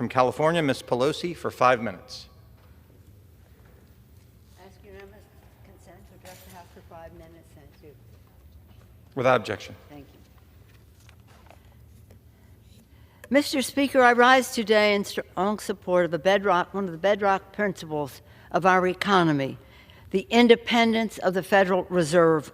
From California, Ms. Pelosi for 5 minutes. Ask unanimous consent to address the House for 5 minutes. Thank you. Without objection. Thank you. Mr. Speaker, I rise today in strong support of one of the bedrock principles of our economy, the independence of the Federal Reserve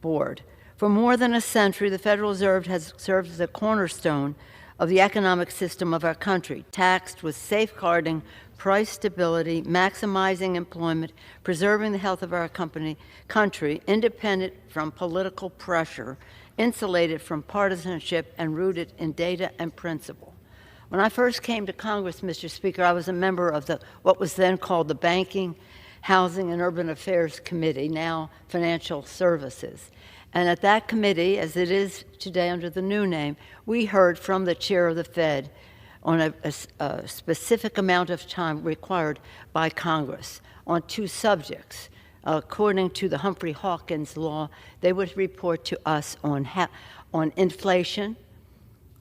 Board. For more than a century, the Federal Reserve has served as a cornerstone of the economic system of our country, tasked with safeguarding price stability, maximizing employment, preserving the health of our country, independent from political pressure, insulated from partisanship, and rooted in data and principle. When I first came to Congress, Mr. Speaker, I was a member of what was then called the Banking, Housing, and Urban Affairs Committee, now Financial Services. And at that committee, as it is today under the new name, we heard from the chair of the Fed on a specific amount of time required by Congress on 2 subjects. According to the Humphrey Hawkins law, they would report to us on inflation,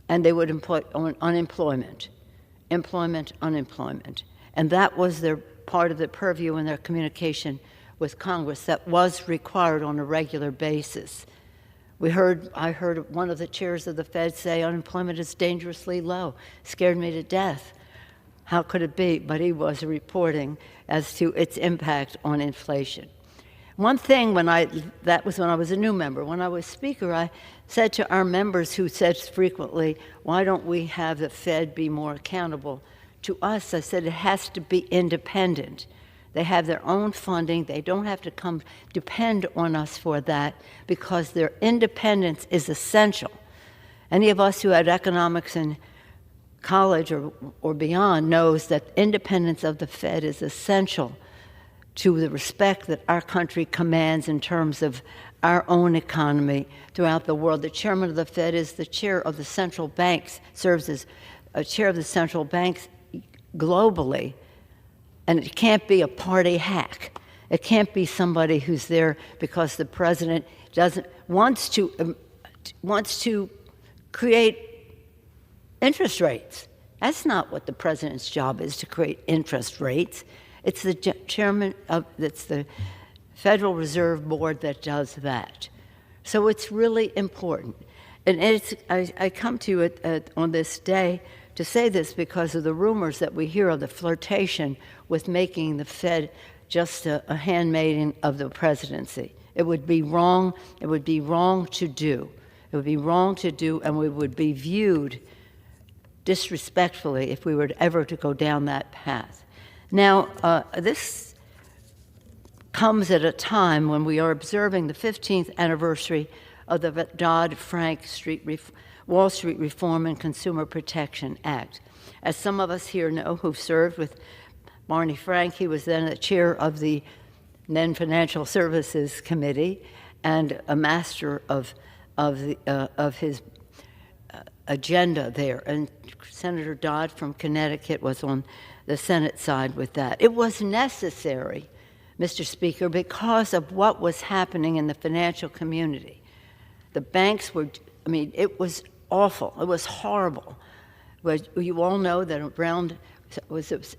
and they would on unemployment, unemployment. And that was their part of the purview in their communication with Congress that was required on a regular basis. I heard one of the chairs of the Fed say unemployment is dangerously low. Scared me to death. How could it be? But he was reporting as to its impact on inflation. One thing that was when I was a new member. When I was Speaker, I said to our members who said frequently, why don't we have the Fed be more accountable to us? I said it has to be independent. They have their own funding. They don't have to depend on us for that because their independence is essential. Any of us who had economics in college or beyond knows that independence of the Fed is essential to the respect that our country commands in terms of our own economy throughout the world. The chairman of the Fed is the chair of the central banks, serves as a chair of the central banks globally. And it can't be a party hack. It can't be somebody who's there because the president wants to create interest rates. That's not what the president's job is, to create interest rates. It's the it's the Federal Reserve Board that does that. So it's really important. And I come to it on this day to say this because of the rumors that we hear of the flirtation with making the Fed just a handmaiden of the presidency. It would be wrong. It would be wrong to do. It would be wrong to do, and we would be viewed disrespectfully if we were ever to go down that path. Now, this comes at a time when we are observing the 15th anniversary of the Dodd-Frank Wall Street Reform and Consumer Protection Act. As some of us here know who've served with Barney Frank, he was then the chair of the then Financial Services Committee and a master of his agenda there. And Senator Dodd from Connecticut was on the Senate side with that. It was necessary, Mr. Speaker, because of what was happening in the financial community. The banks were, it was awful. It was horrible. But you all know that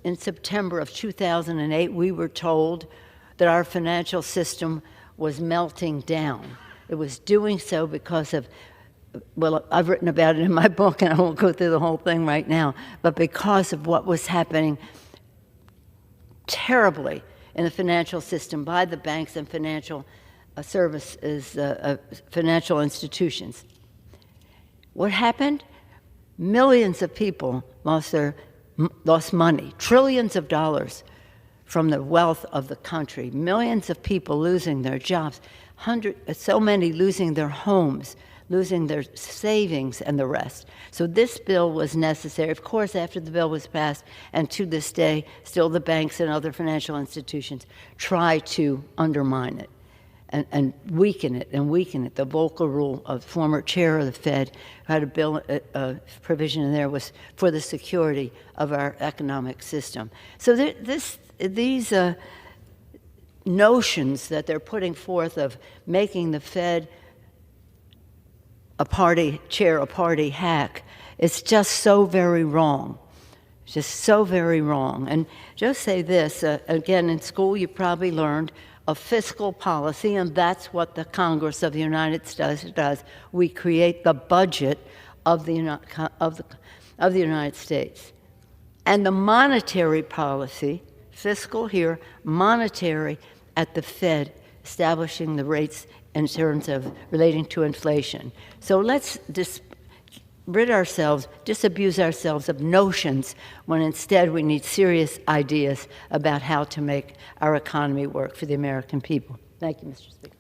in September of 2008, we were told that our financial system was melting down. It was doing so because of, well, I've written about it in my book, and I won't go through the whole thing right now, but because of what was happening terribly in the financial system by the banks and financial services, financial institutions. What happened? Millions of people lost money, trillions of dollars from the wealth of the country, millions of people losing their jobs, so many losing their homes, losing their savings and the rest. So this bill was necessary. Of course, after the bill was passed, and to this day, still the banks and other financial institutions try to undermine it and weaken it. The Volcker rule of former chair of the Fed had a bill provision in there was for the security of our economic system. So these notions that they're putting forth of making the Fed a party hack, it's just so very wrong. Just so very wrong. And just say this, again, in school you probably learned of fiscal policy, and that's what the Congress of the United States does. We create the budget of the United States. And the monetary policy, fiscal here, monetary at the Fed, establishing the rates in terms of relating to inflation. So let's disabuse ourselves of notions when instead we need serious ideas about how to make our economy work for the American people. Thank you, Mr. Speaker.